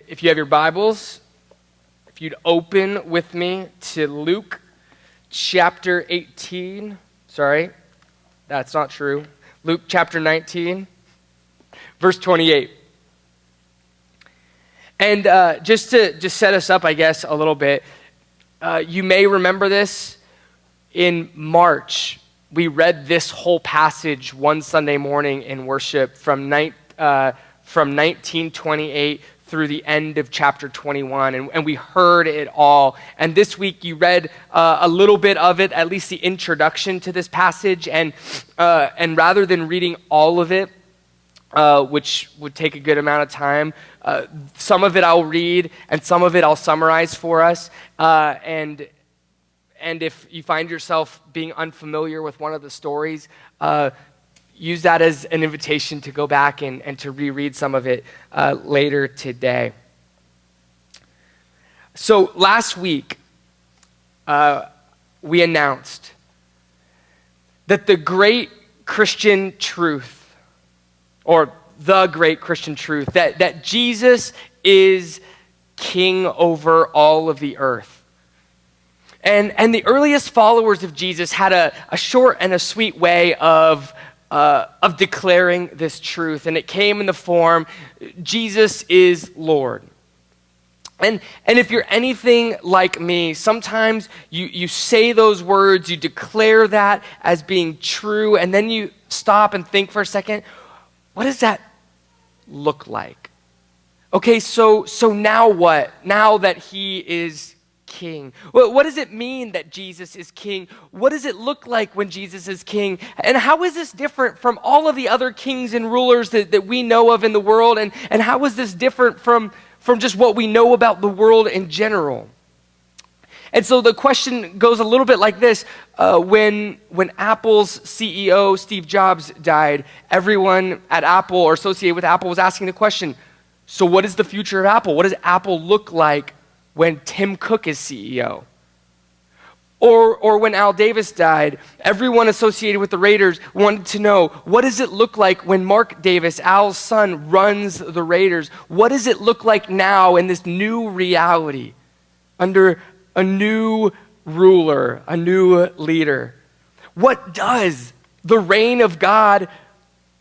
if you have your Bibles, if you'd open with me to Luke chapter 18. Sorry, that's not true. Luke chapter 19, verse 28. And just to set us up, I guess, a little bit, you may remember this. In March, we read this whole passage one Sunday morning in worship from 1928 through the end of chapter 21, and we heard it all. And this week you read a little bit of it, at least the introduction to this passage, and rather than reading all of it, which would take a good amount of time, some of it I'll read, and some of it I'll summarize for us, and if you find yourself being unfamiliar with one of the stories, use that as an invitation to go back and to reread some of it later today. So last week, we announced that the great Christian truth, or the great Christian truth, that Jesus is king over all of the earth. And the earliest followers of Jesus had a short and a sweet way of declaring this truth, and it came in the form, Jesus is Lord. And if you're anything like me, sometimes you say those words, you declare that as being true, and then you stop and think for a second, what does that look like? Okay, so now what? Now that he is king. Well, what does it mean that Jesus is king? What does it look like when Jesus is king? And how is this different from all of the other kings and rulers that we know of in the world? And how is this different from just what we know about the world in general? And so the question goes a little bit like this. When Apple's CEO, Steve Jobs, died, everyone at Apple or associated with Apple was asking the question, so what is the future of Apple? What does Apple look like when Tim Cook is CEO? Or when Al Davis died, everyone associated with the Raiders wanted to know, what does it look like when Mark Davis, Al's son, runs the Raiders? What does it look like now in this new reality under a new ruler, a new leader? What does the reign of God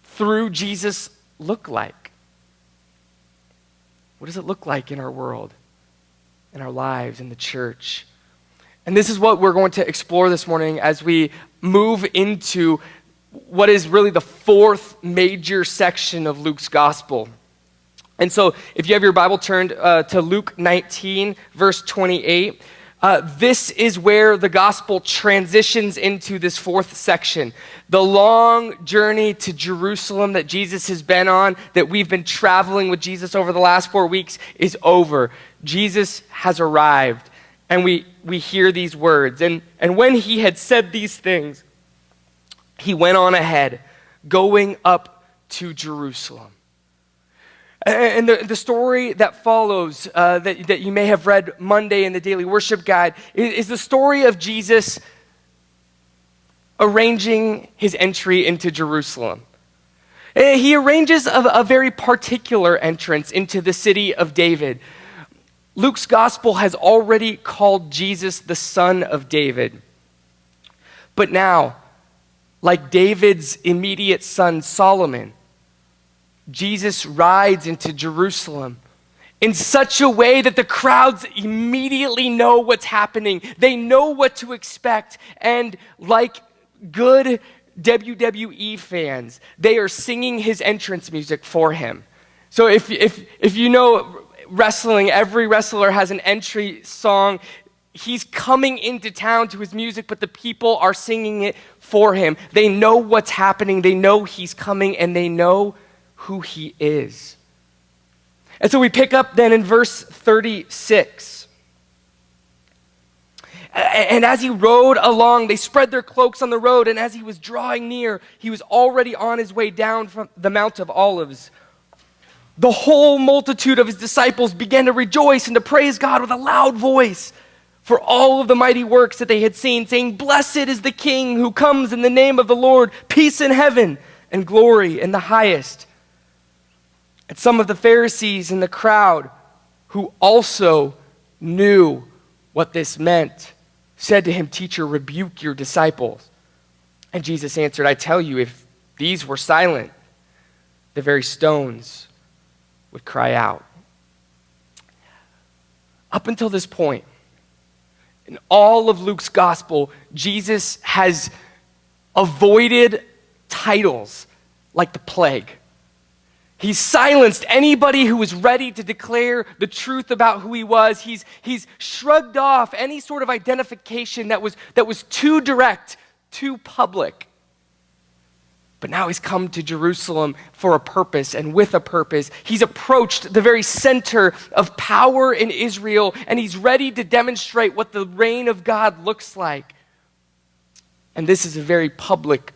through Jesus look like? What does it look like in our world, in our lives, in the church? And this is what we're going to explore this morning as we move into what is really the fourth major section of Luke's gospel. And so if you have your Bible turned to Luke 19, verse 28, this is where the gospel transitions into this fourth section. The long journey to Jerusalem that Jesus has been on, that we've been traveling with Jesus over the last 4 weeks, is over. Jesus has arrived, and we hear these words. And when he had said these things, he went on ahead, going up to Jerusalem. And the story that follows, that you may have read Monday in the Daily Worship Guide, is the story of Jesus arranging his entry into Jerusalem. He arranges a very particular entrance into the city of David. Luke's gospel has already called Jesus the Son of David. But now, like David's immediate son Solomon, Jesus rides into Jerusalem in such a way that the crowds immediately know what's happening. They know what to expect. And like good WWE fans, they are singing his entrance music for him. So if you know wrestling, every wrestler has an entry song. He's coming into town to his music, but the people are singing it for him. They know what's happening. They know he's coming, and they know who he is. And so we pick up then in verse 36. And as he rode along, they spread their cloaks on the road, and as he was drawing near, he was already on his way down from the Mount of Olives. The whole multitude of his disciples began to rejoice and to praise God with a loud voice for all of the mighty works that they had seen, saying, "Blessed is the King who comes in the name of the Lord, peace in heaven and glory in the highest." And some of the Pharisees in the crowd who also knew what this meant, said to him, "Teacher, rebuke your disciples." And Jesus answered, "I tell you, if these were silent, the very stones would cry out." Up until this point, in all of Luke's gospel, Jesus has avoided titles like the plague. He's silenced anybody who was ready to declare the truth about who he was. He's shrugged off any sort of identification that was too direct, too public. But now he's come to Jerusalem for a purpose, and with a purpose. He's approached the very center of power in Israel, and he's ready to demonstrate what the reign of God looks like. And this is a very public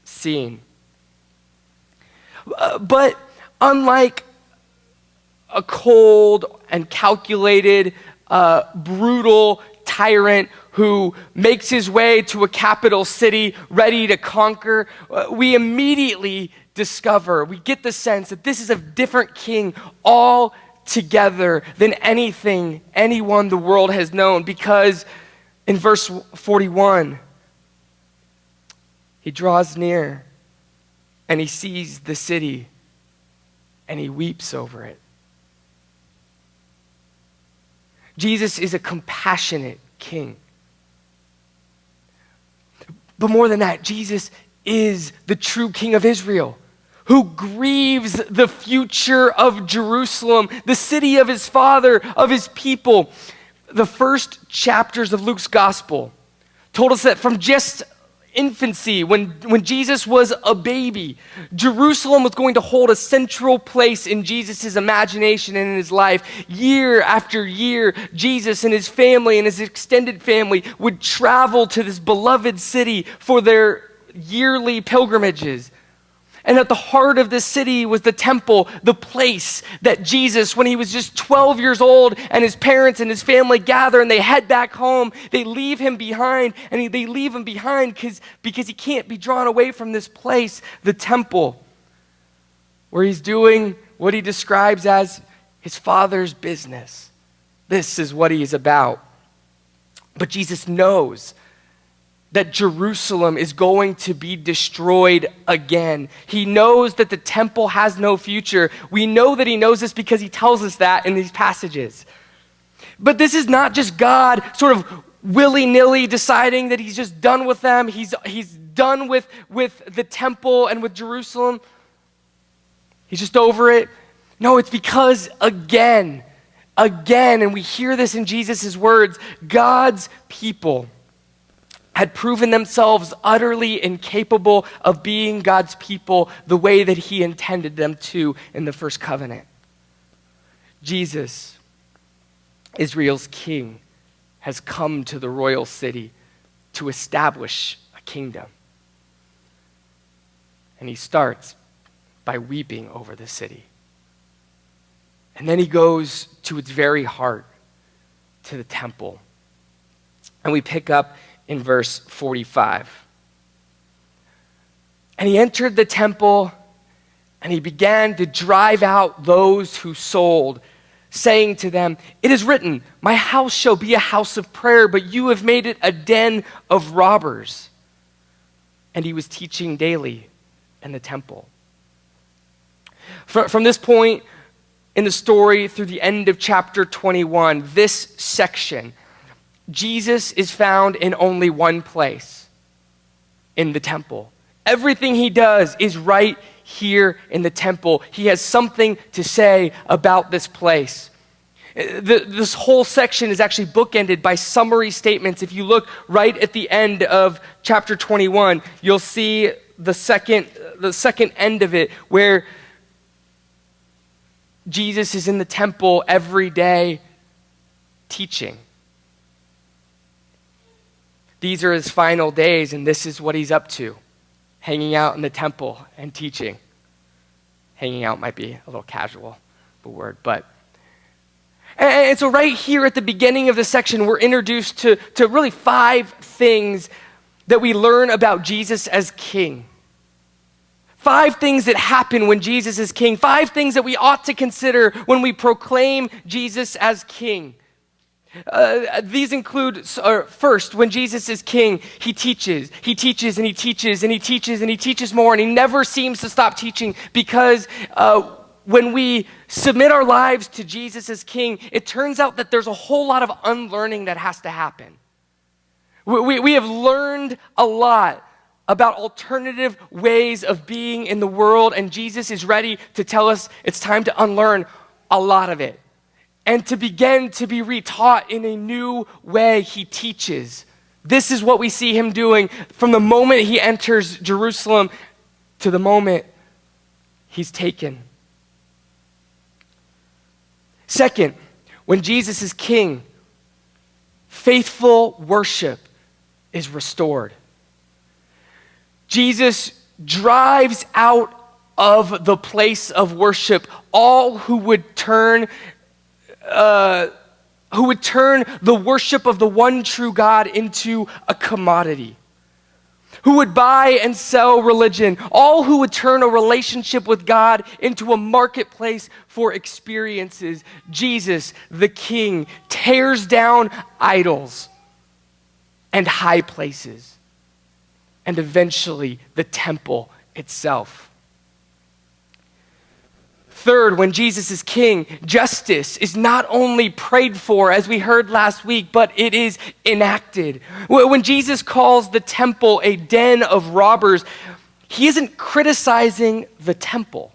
scene. But unlike a cold and calculated, brutal tyrant who makes his way to a capital city ready to conquer, we immediately discover, we get the sense that this is a different king altogether than anyone the world has known. Because in verse 41, he draws near and he sees the city and he weeps over it. Jesus is a compassionate king. But more than that, Jesus is the true king of Israel, who grieves the future of Jerusalem, the city of his father, of his people. The first chapters of Luke's gospel told us that from just infancy, when Jesus was a baby, Jerusalem was going to hold a central place in Jesus' imagination and in his life. Year after year, Jesus and his family and his extended family would travel to this beloved city for their yearly pilgrimages. And at the heart of this city was the temple, the place that Jesus, when he was just 12 years old, and his parents and his family gather and they head back home, they leave him behind, and they leave him behind because he can't be drawn away from this place, the temple, where he's doing what he describes as his father's business. This is what he is about. But Jesus knows that Jerusalem is going to be destroyed again. He knows that the temple has no future. We know that he knows this because he tells us that in these passages. But this is not just God sort of willy-nilly deciding that he's just done with them. He's done with the temple and with Jerusalem. He's just over it. No, it's because again, and we hear this in Jesus' words, God's people had proven themselves utterly incapable of being God's people the way that he intended them to in the first covenant. Jesus, Israel's king, has come to the royal city to establish a kingdom. And he starts by weeping over the city. And then he goes to its very heart, to the temple. And we pick up in verse 45. And he entered the temple, and he began to drive out those who sold, saying to them, "It is written, my house shall be a house of prayer, but you have made it a den of robbers." And he was teaching daily in the temple. From this point in the story through the end of chapter 21, this section, Jesus is found in only one place, in the temple. Everything he does is right here in the temple. He has something to say about this place. This whole section is actually bookended by summary statements. If you look right at the end of chapter 21, you'll see the second end of it, where Jesus is in the temple every day teaching. These are his final days, and this is what he's up to, hanging out in the temple and teaching. Hanging out might be a little casual of a word, but. And so right here at the beginning of the section, we're introduced to really 5 things that we learn about Jesus as king. 5 things that happen when Jesus is king. 5 things that we ought to consider when we proclaim Jesus as king. These include, first, when Jesus is king, he teaches, and he teaches, and he teaches, and he teaches more, and he never seems to stop teaching, because when we submit our lives to Jesus as king, it turns out that there's a whole lot of unlearning that has to happen. We have learned a lot about alternative ways of being in the world, and Jesus is ready to tell us it's time to unlearn a lot of it and to begin to be retaught in a new way. He teaches. This is what we see him doing from the moment he enters Jerusalem to the moment he's taken. Second, when Jesus is king, faithful worship is restored. Jesus drives out of the place of worship all who would turn the worship of the one true God into a commodity, who would buy and sell religion, all who would turn a relationship with God into a marketplace for experiences. Jesus, the King, tears down idols and high places, and eventually the temple itself. Third, when Jesus is king, justice is not only prayed for, as we heard last week, but it is enacted. When Jesus calls the temple a den of robbers, he isn't criticizing the temple.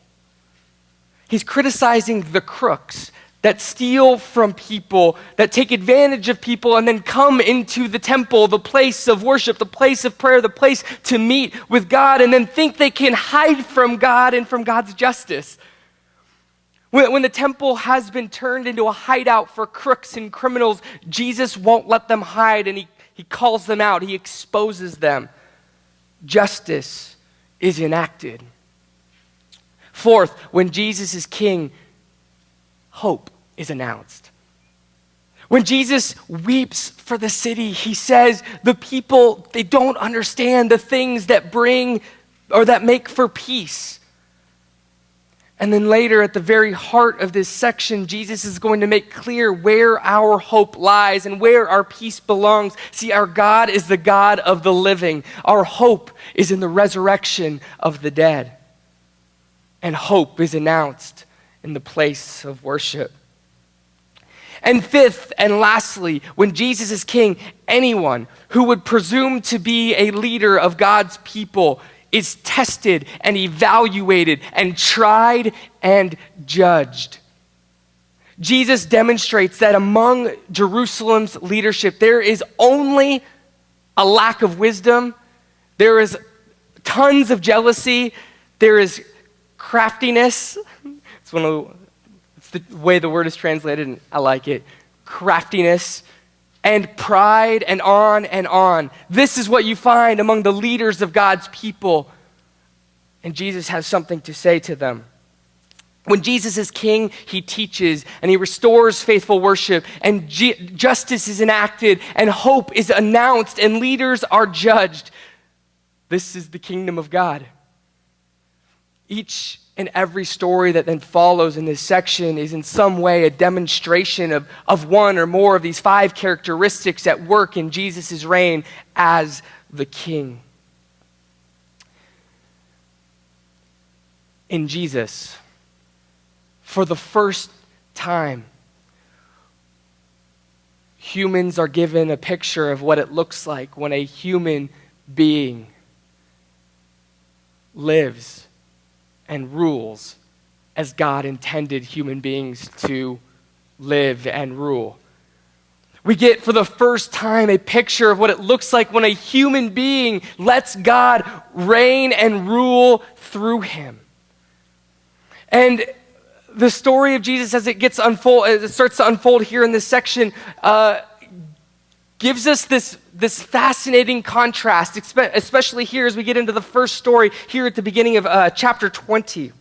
He's criticizing the crooks that steal from people, that take advantage of people, and then come into the temple, the place of worship, the place of prayer, the place to meet with God, and then think they can hide from God and from God's justice. When the temple has been turned into a hideout for crooks and criminals, Jesus won't let them hide, and he calls them out. He exposes them. Justice is enacted. Fourth, when Jesus is king, hope is announced. When Jesus weeps for the city, he says the people, they don't understand the things that bring or that make for peace. And then later, at the very heart of this section, Jesus is going to make clear where our hope lies and where our peace belongs. See, our God is the God of the living. Our hope is in the resurrection of the dead. And hope is announced in the place of worship. And fifth and lastly, when Jesus is king, anyone who would presume to be a leader of God's people is tested and evaluated and tried and judged. Jesus demonstrates that among Jerusalem's leadership, there is only a lack of wisdom, there is tons of jealousy, there is craftiness. It's the way the word is translated, and I like it. Craftiness and pride, and on and on. This is what you find among the leaders of God's people. And Jesus has something to say to them. When Jesus is king, he teaches and he restores faithful worship, and justice is enacted, and hope is announced, and leaders are judged. This is the kingdom of God. Each and every story that then follows in this section is in some way a demonstration of one or more of these 5 characteristics at work in Jesus' reign as the king. In Jesus, for the first time, humans are given a picture of what it looks like when a human being lives and rules as God intended human beings to live and rule. We get for the first time a picture of what it looks like when a human being lets God reign and rule through him. And the story of Jesus as it starts to unfold here in this section, gives us this fascinating contrast, especially here as we get into the first story here at the beginning of chapter 20.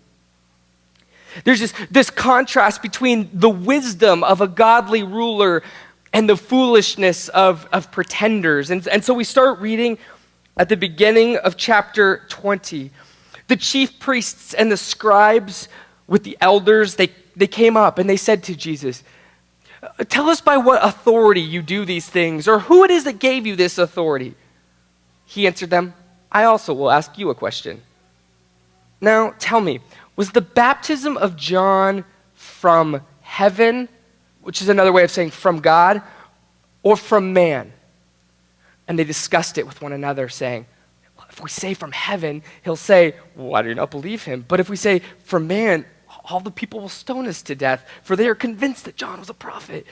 There's this contrast between the wisdom of a godly ruler and the foolishness of pretenders. And so we start reading at the beginning of chapter 20. The chief priests and the scribes with the elders, they came up and they said to Jesus, "Tell us by what authority you do these things, or who it is that gave you this authority." He answered them, "I also will ask you a question. Now tell me, was the baptism of John from heaven," which is another way of saying from God, "or from man?" And they discussed it with one another, saying, "Well, if we say from heaven, he'll say, 'Why do you not believe him?' But if we say from man, all the people will stone us to death, for they are convinced that John was a prophet."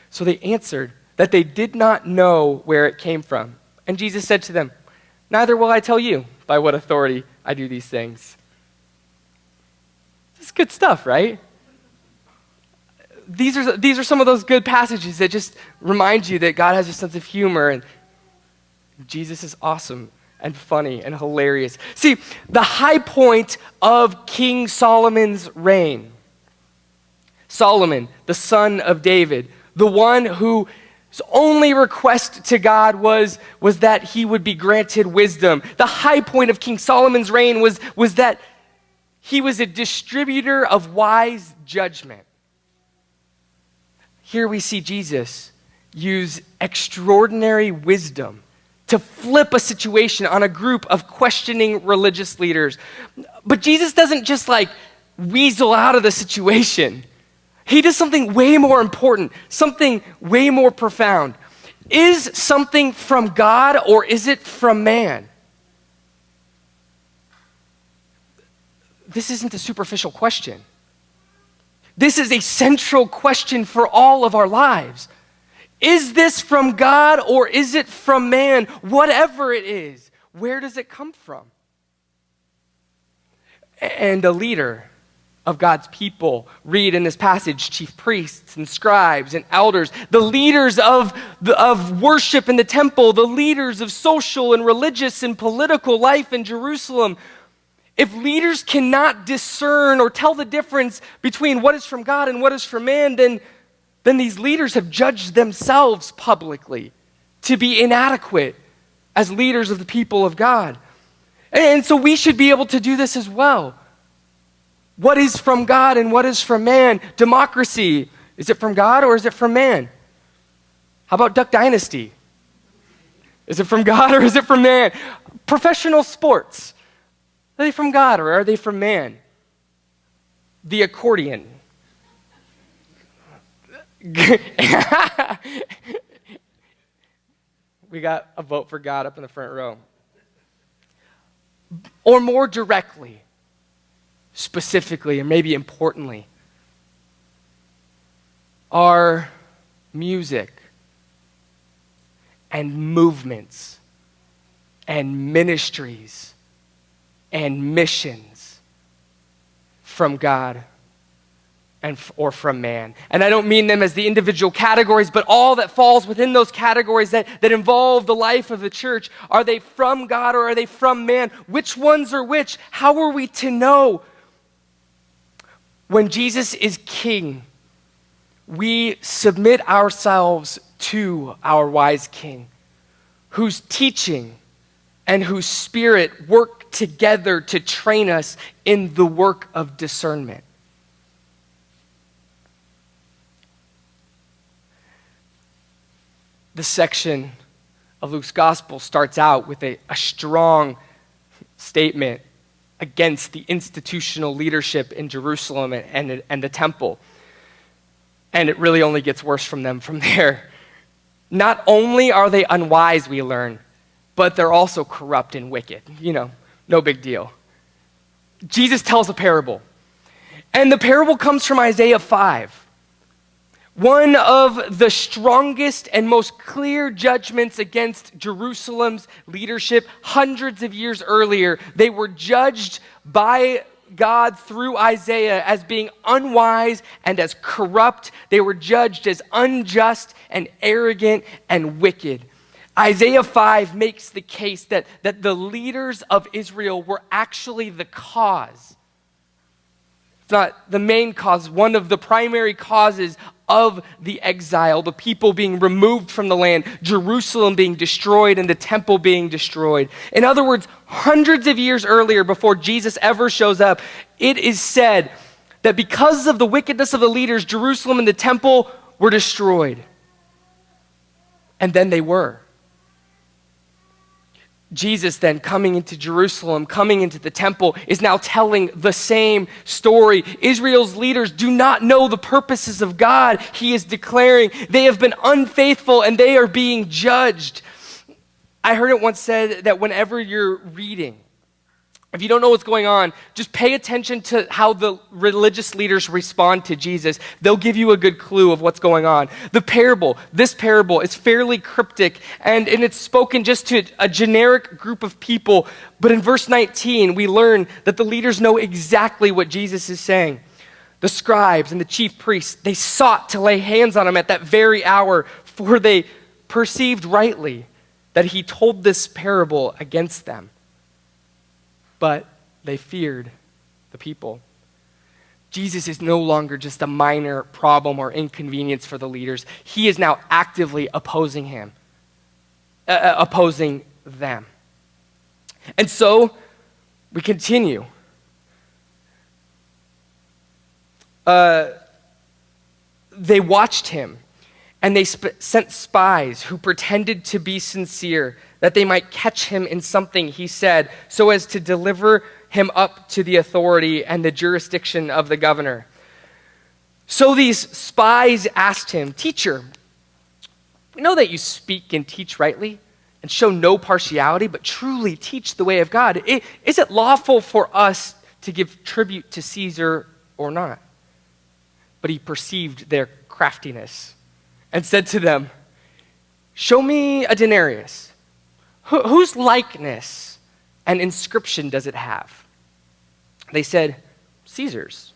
So they answered that they did not know where it came from. And Jesus said to them, "Neither will I tell you by what authority I do these things." This is good stuff, right? These are some of those good passages that just remind you that God has a sense of humor and Jesus is awesome and funny and hilarious. See, the high point of King Solomon's reign, Solomon, the son of David, the one whose only request to God was that he would be granted wisdom. The high point of King Solomon's reign was that he was a distributor of wise judgment. Here we see Jesus use extraordinary wisdom to flip a situation on a group of questioning religious leaders. But Jesus doesn't just weasel out of the situation. He does something way more important, something way more profound. Is something from God or is it from man? This isn't a superficial question. This is a central question for all of our lives. Is this from God or is it from man? Whatever it is, where does it come from? And a leader of God's people, read in this passage, chief priests and scribes and elders, the leaders of worship in the temple, the leaders of social and religious and political life in Jerusalem. If leaders cannot discern or tell the difference between what is from God and what is from man, then these leaders have judged themselves publicly to be inadequate as leaders of the people of God. And so we should be able to do this as well. What is from God and what is from man? Democracy, is it from God or is it from man? How about Duck Dynasty? Is it from God or is it from man? Professional sports, are they from God or are they from man? The accordion. We got a vote for God up in the front row. Or more directly, specifically, and maybe importantly, are music and movements and ministries and missions from God or from man. And I don't mean them as the individual categories, but all that falls within those categories that involve the life of the church. Are they from God or are they from man? Which ones are which? How are we to know? When Jesus is king, we submit ourselves to our wise king, whose teaching and whose spirit work together to train us in the work of discernment. This section of Luke's gospel starts out with a strong statement against the institutional leadership in Jerusalem and the temple. And it really only gets worse from them from there. Not only are they unwise, we learn, but they're also corrupt and wicked. No big deal. Jesus tells a parable. And the parable comes from Isaiah 5. One of the strongest and most clear judgments against Jerusalem's leadership hundreds of years earlier. They were judged by God through Isaiah as being unwise and as corrupt. They were judged as unjust and arrogant and wicked. Isaiah 5 makes the case that the leaders of Israel were actually the cause. It's not the main cause, one of the primary causes of the exile, the people being removed from the land, Jerusalem being destroyed, and the temple being destroyed. In other words, hundreds of years earlier, before Jesus ever shows up, it is said that because of the wickedness of the leaders, Jerusalem and the temple were destroyed. And then they were. Jesus then coming into Jerusalem, coming into the temple, is now telling the same story. Israel's leaders do not know the purposes of God. He is declaring they have been unfaithful and they are being judged. I heard it once said that whenever you're reading, if you don't know what's going on, just pay attention to how the religious leaders respond to Jesus. They'll give you a good clue of what's going on. This parable is fairly cryptic, and it's spoken just to a generic group of people. But in verse 19, we learn that the leaders know exactly what Jesus is saying. The scribes and the chief priests, they sought to lay hands on him at that very hour, for they perceived rightly that he told this parable against them. But they feared the people. Jesus is no longer just a minor problem or inconvenience for the leaders. He is now actively opposing them. And so we continue. They watched him, and they sent spies who pretended to be sincere, that they might catch him in something he said, so as to deliver him up to the authority and the jurisdiction of the governor. So these spies asked him, "Teacher, we know that you speak and teach rightly and show no partiality, but truly teach the way of God. Is it lawful for us to give tribute to Caesar or not?" But he perceived their craftiness and said to them, "Show me a denarius. Whose likeness and inscription does it have?" They said, "Caesar's."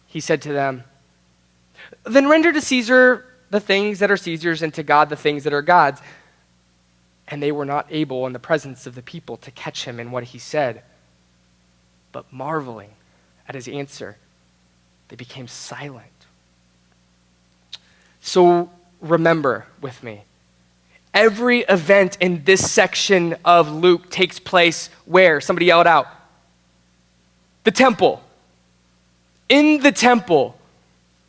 He said to them, "Then render to Caesar the things that are Caesar's, and to God the things that are God's." And they were not able in the presence of the people to catch him in what he said. But marveling at his answer, they became silent. So remember with me, every event in this section of Luke takes place where? Somebody yell it out. The temple. In the temple.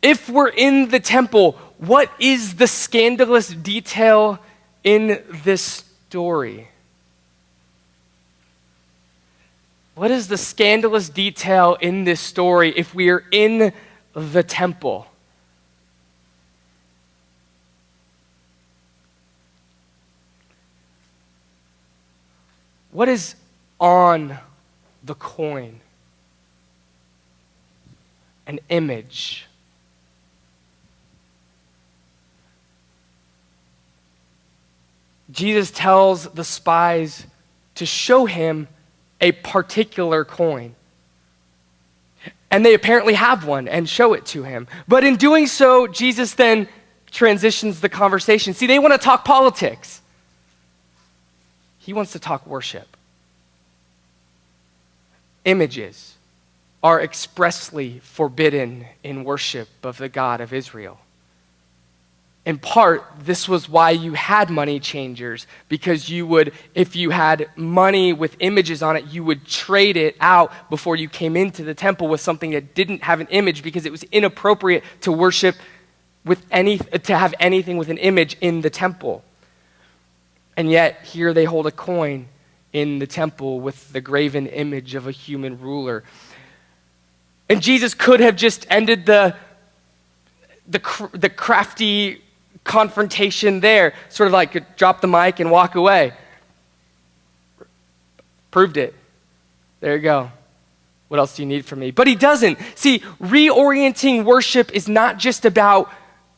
If we're in the temple, what is the scandalous detail in this story? What is the scandalous detail in this story if we are in the temple? What is on the coin? An image. Jesus tells the spies to show him a particular coin. And they apparently have one and show it to him. But in doing so, Jesus then transitions the conversation. See, they want to talk politics. He wants to talk worship. Images are expressly forbidden in worship of the God of Israel. In part, this was why you had money changers, because you would, if you had money with images on it, you would trade it out before you came into the temple with something that didn't have an image, because it was inappropriate to worship to have anything with an image in the temple. And yet, here they hold a coin in the temple with the graven image of a human ruler. And Jesus could have just ended the crafty confrontation there, sort of like drop the mic and walk away. Proved it. There you go. What else do you need from me? But he doesn't. See, reorienting worship is not just about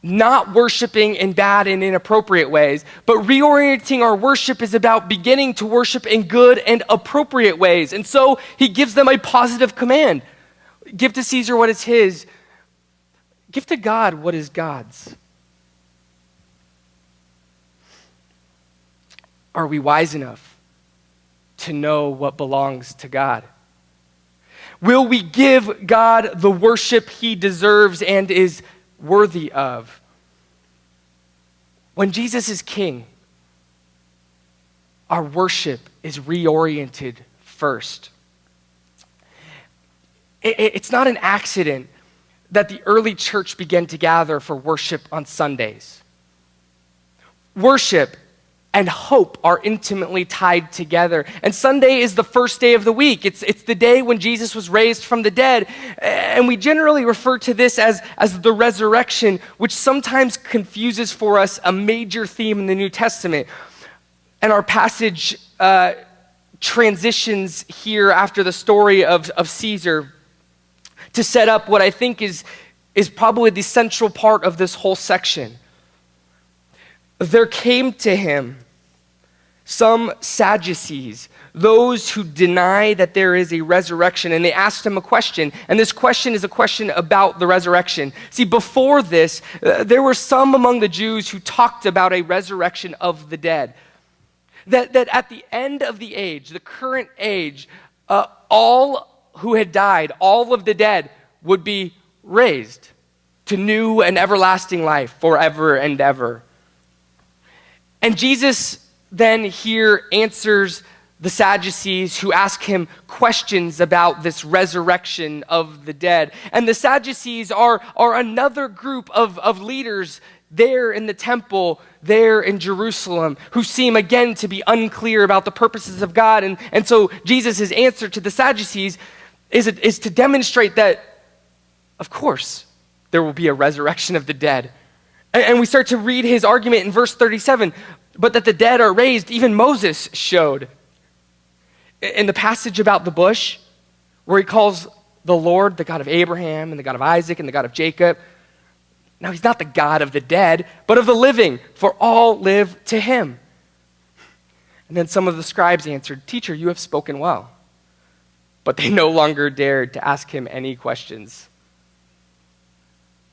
not worshiping in bad and inappropriate ways, but reorienting our worship is about beginning to worship in good and appropriate ways. And so he gives them a positive command. Give to Caesar what is his. Give to God what is God's. Are we wise enough to know what belongs to God? Will we give God the worship he deserves and is worthy of. When Jesus is king, our worship is reoriented first. It's not an accident that the early church began to gather for worship on Sundays. Worship and hope are intimately tied together. And Sunday is the first day of the week. It's the day when Jesus was raised from the dead. And we generally refer to this as the resurrection, which sometimes confuses for us a major theme in the New Testament. And our passage transitions here after the story of Caesar to set up what I think is probably the central part of this whole section. There came to him some Sadducees, those who deny that there is a resurrection, and they asked him a question, and this question is a question about the resurrection. See, before this, there were some among the Jews who talked about a resurrection of the dead. That at the end of the age, the current age, all who had died, all of the dead, would be raised to new and everlasting life forever and ever. And Jesus then here answers the Sadducees who ask him questions about this resurrection of the dead. And the Sadducees are another group of leaders there in the temple, there in Jerusalem, who seem again to be unclear about the purposes of God. And so Jesus' answer to the Sadducees is to demonstrate that, of course, there will be a resurrection of the dead. And we start to read his argument in verse 37, but that the dead are raised, even Moses showed. In the passage about the bush, where he calls the Lord the God of Abraham and the God of Isaac and the God of Jacob. Now, he's not the God of the dead, but of the living, for all live to him. And then some of the scribes answered, "Teacher, you have spoken well." But they no longer dared to ask him any questions.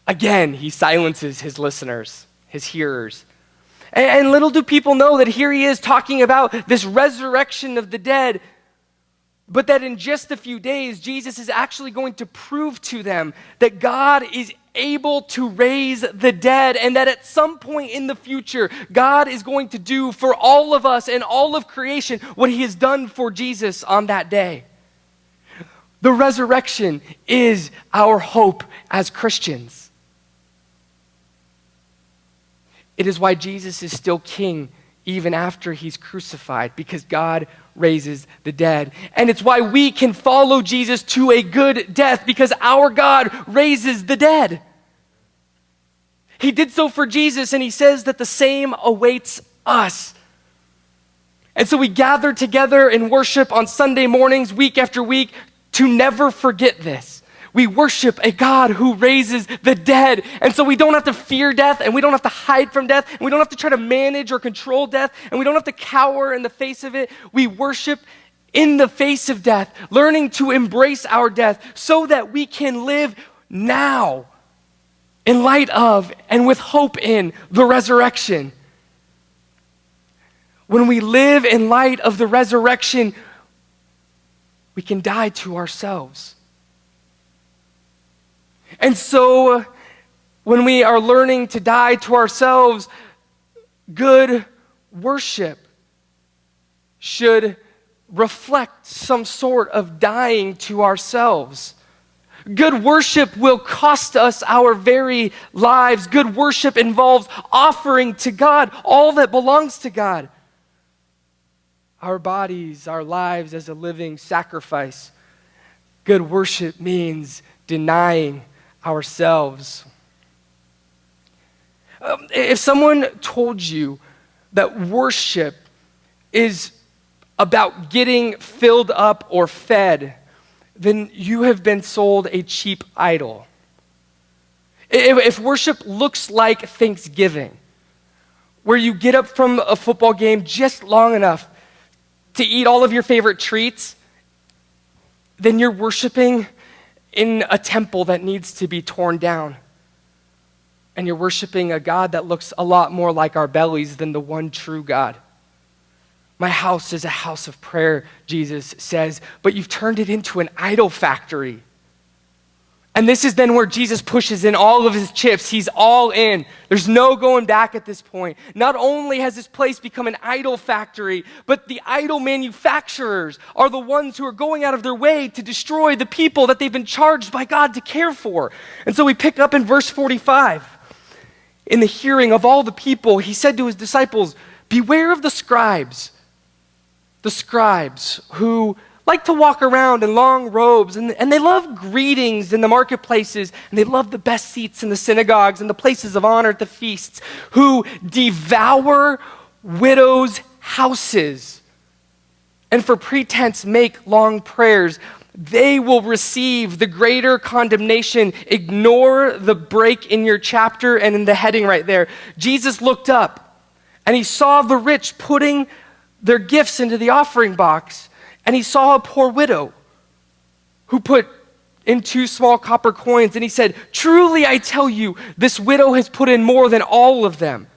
Again, he silences his listeners, his hearers. And little do people know that here he is talking about this resurrection of the dead, but that in just a few days, Jesus is actually going to prove to them that God is able to raise the dead, and that at some point in the future, God is going to do for all of us and all of creation what he has done for Jesus on that day. The resurrection is our hope as Christians. It is why Jesus is still king even after he's crucified, because God raises the dead. And it's why we can follow Jesus to a good death, because our God raises the dead. He did so for Jesus, and he says that the same awaits us. And so we gather together in worship on Sunday mornings, week after week, to never forget this. We worship a God who raises the dead. And so we don't have to fear death, and we don't have to hide from death, and we don't have to try to manage or control death, and we don't have to cower in the face of it. We worship in the face of death, learning to embrace our death so that we can live now in light of and with hope in the resurrection. When we live in light of the resurrection, we can die to ourselves. And so, when we are learning to die to ourselves, good worship should reflect some sort of dying to ourselves. Good worship will cost us our very lives. Good worship involves offering to God all that belongs to God. Our bodies, our lives as a living sacrifice. Good worship means denying ourselves. If someone told you that worship is about getting filled up or fed, then you have been sold a cheap idol. If worship looks like Thanksgiving, where you get up from a football game just long enough to eat all of your favorite treats, then you're worshiping in a temple that needs to be torn down. And you're worshiping a God that looks a lot more like our bellies than the one true God. My house is a house of prayer, Jesus says, but you've turned it into an idol factory. And this is then where Jesus pushes in all of his chips. He's all in. There's no going back at this point. Not only has this place become an idol factory, but the idol manufacturers are the ones who are going out of their way to destroy the people that they've been charged by God to care for. And so we pick up in verse 45. In the hearing of all the people, he said to his disciples, "Beware of the scribes who like to walk around in long robes, and they love greetings in the marketplaces, and they love the best seats in the synagogues and the places of honor at the feasts, who devour widows' houses, and for pretense make long prayers. They will receive the greater condemnation." Ignore the break in your chapter and in the heading right there. Jesus looked up, and he saw the rich putting their gifts into the offering box. And he saw a poor widow who put in 2 small copper coins. And he said, "Truly I tell you, this widow has put in more than all of them.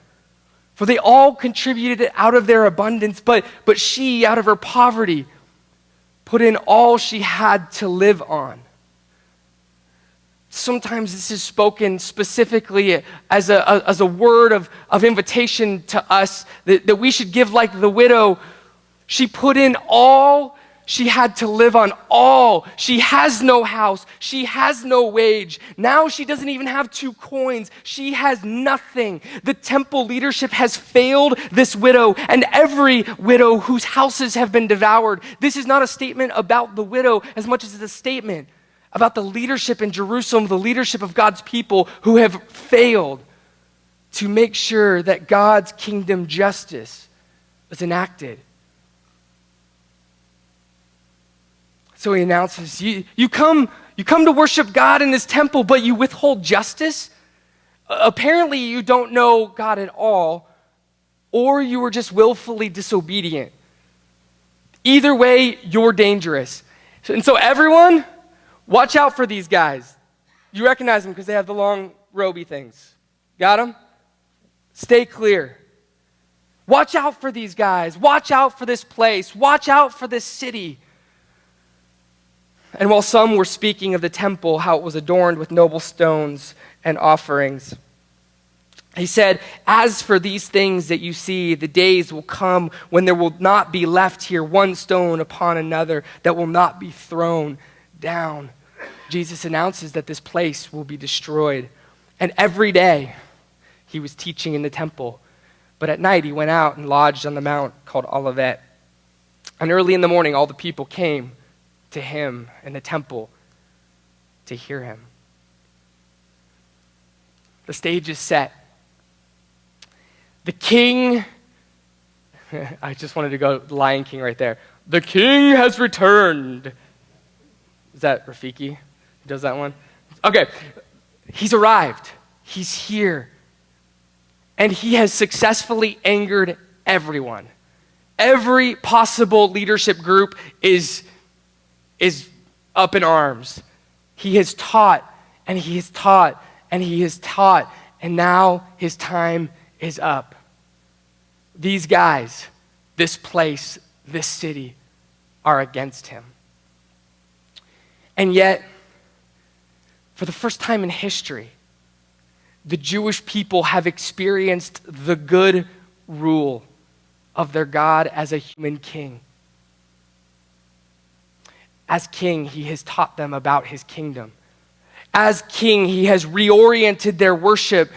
For they all contributed out of their abundance, but she, out of her poverty, put in all she had to live on." Sometimes this is spoken specifically as a word of invitation to us that we should give like the widow. She put in all she had to live on, all. She has no house. She has no wage. Now she doesn't even have 2 coins. She has nothing. The temple leadership has failed this widow and every widow whose houses have been devoured. This is not a statement about the widow as much as it's a statement about the leadership in Jerusalem, the leadership of God's people who have failed to make sure that God's kingdom justice is enacted. So he announces, you come to worship God in his temple, but you withhold justice? Apparently you don't know God at all, or you were just willfully disobedient. Either way, you're dangerous. And so everyone, watch out for these guys. You recognize them because they have the long roby things. Got them? Stay clear. Watch out for these guys. Watch out for this place. Watch out for this city. And while some were speaking of the temple, how it was adorned with noble stones and offerings, he said, "As for these things that you see, the days will come when there will not be left here one stone upon another that will not be thrown down." Jesus announces that this place will be destroyed. And every day he was teaching in the temple. But at night he went out and lodged on the mount called Olivet. And early in the morning all the people came to him in the temple to hear him. The stage is set. The king, I just wanted to go Lion King right there. The king has returned. Is that Rafiki who does that one? Okay, he's arrived. He's here. And he has successfully angered everyone. Every possible leadership group is up in arms. He has taught, and he has taught, and he has taught, and now his time is up. These guys, this place, this city are against him. And yet, for the first time in history, the Jewish people have experienced the good rule of their God as a human king. As king, he has taught them about his kingdom. As king, he has reoriented their worship.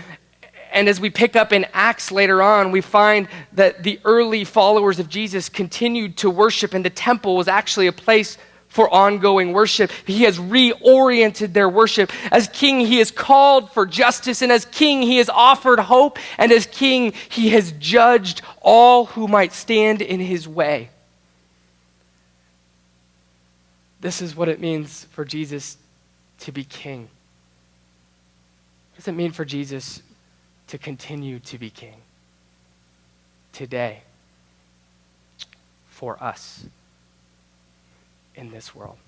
And as we pick up in Acts later on, we find that the early followers of Jesus continued to worship, and the temple was actually a place for ongoing worship. He has reoriented their worship. As king, he has called for justice, and as king, he has offered hope, and as king, he has judged all who might stand in his way. This is what it means for Jesus to be king. What does it mean for Jesus to continue to be king today for us in this world?